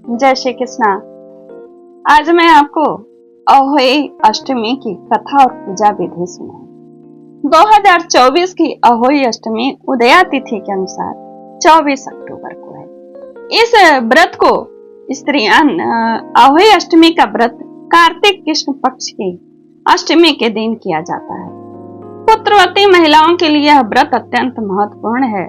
जय श्री कृष्णा। आज मैं आपको अहोई अष्टमी की कथा और पूजा विधि सुनाऊंगी। 2024 की अहोई अष्टमी उदया तिथि के अनुसार 24 अक्टूबर को है। इस व्रत को स्त्रियां अहोई अष्टमी का व्रत कार्तिक कृष्ण पक्ष की अष्टमी के दिन किया जाता है। पुत्रवती महिलाओं के लिए यह व्रत अत्यंत महत्वपूर्ण है।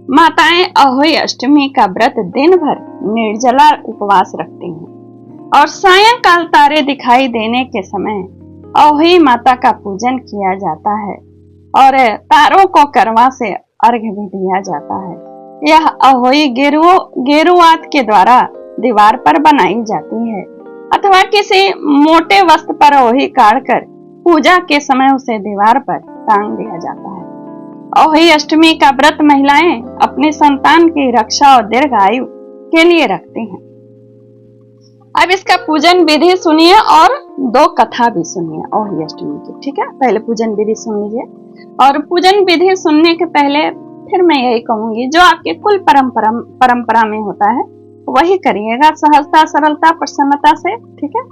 माताएं अहोई अष्टमी का व्रत दिन भर निर्जला उपवास रखती हैं और सायंकाल तारे दिखाई देने के समय अहोई माता का पूजन किया जाता है और तारों को करवा से अर्घ्य भी दिया जाता है। यह अहोई गेरुआत के द्वारा दीवार पर बनाई जाती है अथवा किसी मोटे वस्त्र पर अहोई काटकर पूजा के समय उसे दीवार पर टांग दिया जाता है। अहोई अष्टमी का व्रत महिलाएं अपने संतान की रक्षा और दीर्घ आयु के लिए रखती हैं। अब इसका पूजन विधि सुनिए और दो कथा भी सुनिए अहोई अष्टमी की, ठीक है। पहले पूजन विधि सुन लीजिए और पूजन विधि सुनने के पहले फिर मैं यही कहूंगी, जो आपके कुल परंपरा में होता है वही करिएगा, सहजता, सरलता, प्रसन्नता से, ठीक है।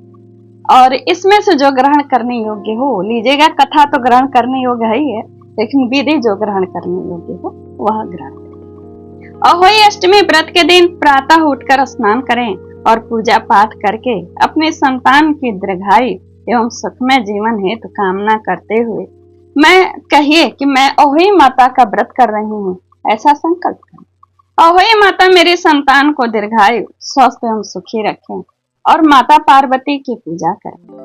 और इसमें से जो ग्रहण करने योग्य हो लीजिएगा। कथा तो ग्रहण करने योग्य है ही है, लेकिन विधि जो ग्रहण करने योग्य हो वह ग्रहण करें। अहोई अष्टमी व्रत के दिन प्रातः उठकर स्नान करें और पूजा पाठ करके अपने संतान की दीर्घायु एवं सुखमय जीवन हेतु कामना करते हुए मैं कहिए कि मैं अहोई माता का व्रत कर रही हूँ, ऐसा संकल्प करें। अहोई माता मेरे संतान को दीर्घायु, स्वस्थ एवं सुखी रखें और माता पार्वती की पूजा करें।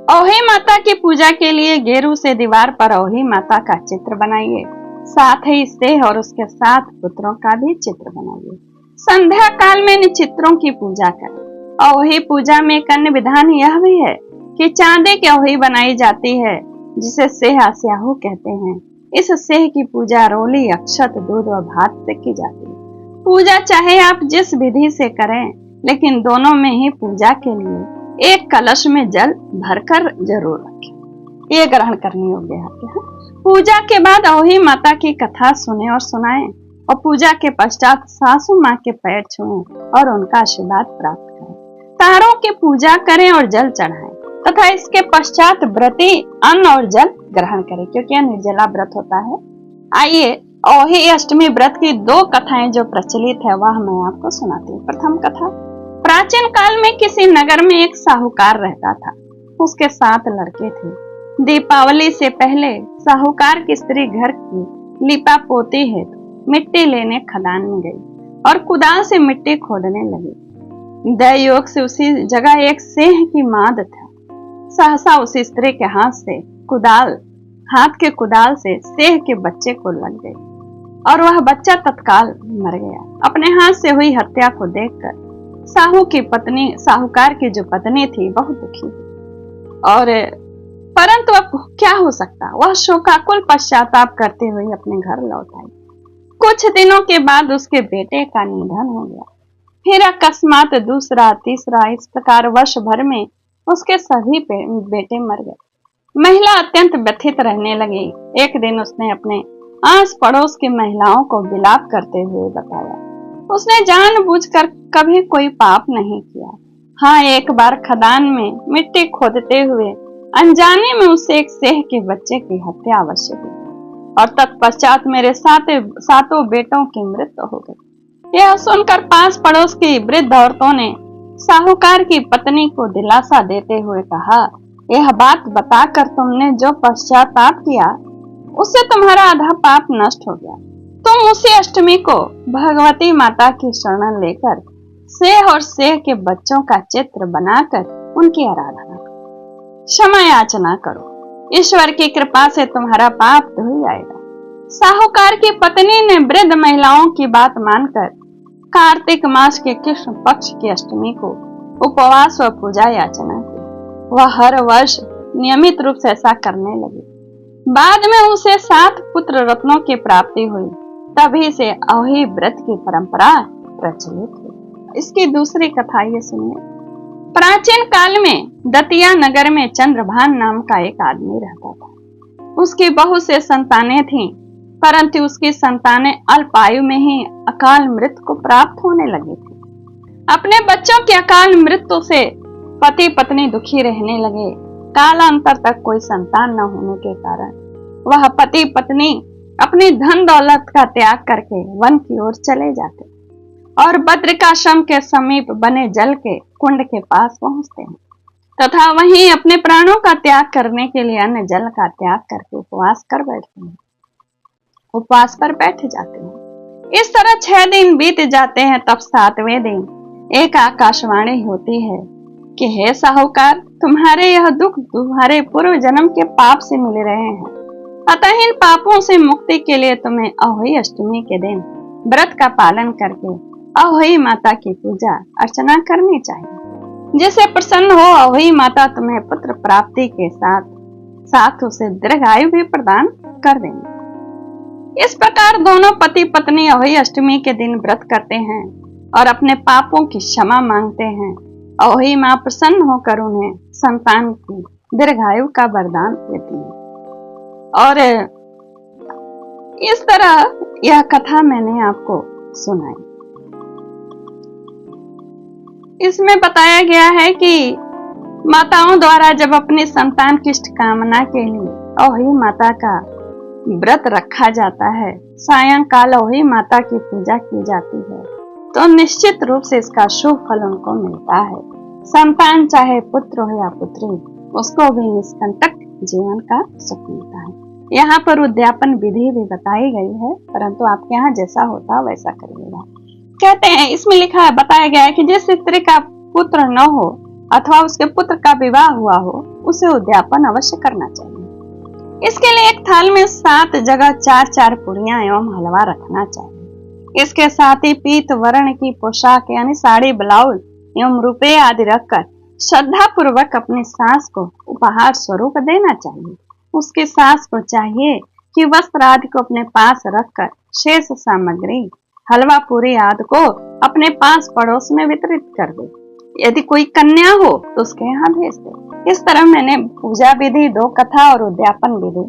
अहोई माता की पूजा के लिए गेरू से दीवार पर अहोई माता का चित्र बनाइए, साथ ही सेह और उसके 7 पुत्रों का भी चित्र बनाइए। संध्या काल में इन चित्रों की पूजा करें। अहोई पूजा में एक अन्य विधान यह भी है कि चांदी की अहोई बनाई जाती है, जिसे सेह स्याहू कहते हैं। इस सेह की पूजा रोली, अक्षत, दूध व भात से की जाती है। पूजा चाहे आप जिस विधि से करें, लेकिन दोनों में ही पूजा के लिए एक कलश में जल भरकर जरूर रखें। ये ग्रहण करने योग्य है। पूजा के बाद अहोई माता की कथा सुने और सुनाएं और पूजा के पश्चात सासू माँ के पैर छुएं और उनका आशीर्वाद प्राप्त करें। तारों की पूजा करें और जल चढ़ाएं तथा इसके पश्चात व्रती अन्न और जल ग्रहण करें, क्योंकि यह निर्जला व्रत होता है। आइए अहोई अष्टमी व्रत की 2 कथाएं जो प्रचलित है वह मैं आपको सुनाती हूँ। प्रथम कथा, प्राचीन काल में किसी नगर में एक साहूकार रहता था। उसके 7 लड़के थे। दीपावली से पहले साहूकार की स्त्री घर की लिपा पोती हेतु मिट्टी लेने खदान में गई और कुदाल से मिट्टी खोदने लगी। दयोग से उसी जगह एक सेह की माद था। सहसा उसी स्त्री के हाथ के कुदाल से सेह के बच्चे को लग गई और वह बच्चा तत्काल मर गया। अपने हाथ से हुई हत्या को देखकर साहूकार की जो पत्नी थी बहुत दुखी हुई और परंतु अब क्या हो सकता, वह शोकाकुल पश्चाताप करते हुए अपने घर लौट आई। कुछ दिनों के बाद उसके बेटे का निधन हो गया। फिर अकस्मात दूसरा, तीसरा, इस प्रकार वर्ष भर में उसके सभी बेटे मर गए। महिला अत्यंत व्यथित रहने लगी। एक दिन उसने अपने आस पड़ोस की महिलाओं को विलाप करते हुए बताया, उसने जानबूझकर कभी कोई पाप नहीं किया। हाँ, एक बार खदान में मिट्टी खोदते हुए अनजाने में उसे एक सेह के बच्चे की हत्या अवश्य हुई और तत्पश्चात मेरे 7 बेटों की मृत्यु हो गई। यह सुनकर पास पड़ोस की वृद्ध औरतों ने साहूकार की पत्नी को दिलासा देते हुए कहा, यह बात बताकर तुमने जो पश्चाताप किया उससे तुम्हारा आधा पाप नष्ट हो गया। तुम उसी अष्टमी को भगवती माता की शरण लेकर सेह और सेह के बच्चों का चित्र बनाकर उनकी आराधना करो, क्षमा याचना करो। ईश्वर की कृपा से तुम्हारा पाप धुल जाएगा। साहूकार की पत्नी ने वृद्ध महिलाओं की बात मानकर कार्तिक मास के कृष्ण पक्ष की अष्टमी को उपवास व पूजा याचना की। वह हर वर्ष नियमित रूप से ऐसा करने लगी। बाद में उसे 7 पुत्र रत्नों की प्राप्ति हुई। तभी से अहोई व्रत की परंपरा प्रचलित हुई। इसकी दूसरी कथा ये सुनिए। प्राचीन काल में दतिया नगर में चंद्रभान नाम का एक आदमी रहता था। उसकी बहुत से संतानें थीं, परंतु उसकी संतानें अल्प आयु में ही अकाल मृत्यु को प्राप्त होने लगी थी। अपने बच्चों की अकाल मृत्यु से पति पत्नी दुखी रहने लगे। कालांतर तक कोई संतान न होने के कारण वह पति पत्नी अपनी धन दौलत का त्याग करके वन की ओर चले जाते और बद्रिकाश्रम के समीप बने जल के कुंड के पास पहुंचते हैं तथा वहीं अपने प्राणों का त्याग करने के लिए अन्य जल का त्याग करके उपवास कर बैठते हैं, उपवास पर बैठ जाते हैं। इस तरह 6 दिन बीत जाते हैं। तब 7वें दिन एक आकाशवाणी होती है कि हे साहूकार, तुम्हारे यह दुख तुम्हारे पूर्व जन्म के पाप से मिल रहे हैं, अतः इन पापों से मुक्ति के लिए तुम्हें अहोई अष्टमी के दिन व्रत का पालन करके अहोई माता की पूजा अर्चना करनी चाहिए, जिससे प्रसन्न हो अहोई माता तुम्हें पुत्र प्राप्ति के साथ साथ उसे दीर्घायु भी प्रदान कर देंगे। इस प्रकार दोनों पति पत्नी अहोई अष्टमी के दिन व्रत करते हैं और अपने पापों की क्षमा मांगते हैं। अहोई मां प्रसन्न होकर उन्हें संतान की दीर्घायु का वरदान देती है। और इस तरह यह कथा मैंने आपको सुनाई। इसमें बताया गया है कि माताओं द्वारा जब अपनी संतान की इष्ट कामना के लिए अहोई माता का व्रत रखा जाता है, सायंकाल अहोई माता की पूजा की जाती है, तो निश्चित रूप से इसका शुभ फल उनको मिलता है। संतान चाहे पुत्र हो या पुत्री, उसको भी निष्कंटक जीवन का सुख मिलता है। यहाँ पर उद्यापन विधि भी बताई गई है, परंतु आपके यहाँ जैसा होता वैसा करिएगा। कहते हैं इसमें लिखा है, बताया गया है कि जिस स्त्री का पुत्र न हो अथवा उसके पुत्र का विवाह हुआ हो, उसे उद्यापन अवश्य करना चाहिए। इसके लिए एक थाल में 7 जगह 4-4 पुड़ियां एवं हलवा रखना चाहिए। इसके साथ ही पीत वर्ण की पोशाक यानी साड़ी, ब्लाउज एवं रुपये आदि रखकर श्रद्धा पूर्वक अपनी सास को उपहार स्वरूप देना चाहिए। उसकी सास को चाहिए कि वस्त्र आदि को अपने पास रखकर शेष सामग्री हलवा पूरी आदि को अपने पास पड़ोस में वितरित कर दे। यदि कोई कन्या हो तो उसके यहाँ भेज दे। इस तरह मैंने पूजा विधि, 2 कथा और उद्यापन विधि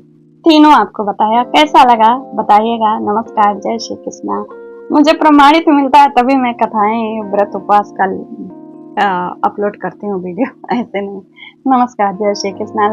तीनों आपको बताया। कैसा लगा बताइएगा। नमस्कार, जय श्री कृष्णा। मुझे प्रमाणित मिलता है तभी मैं कथाएं व्रत उपवास का अपलोड करती हूँ वीडियो, ऐसे नहीं। नमस्कार, जय श्री कृष्णा।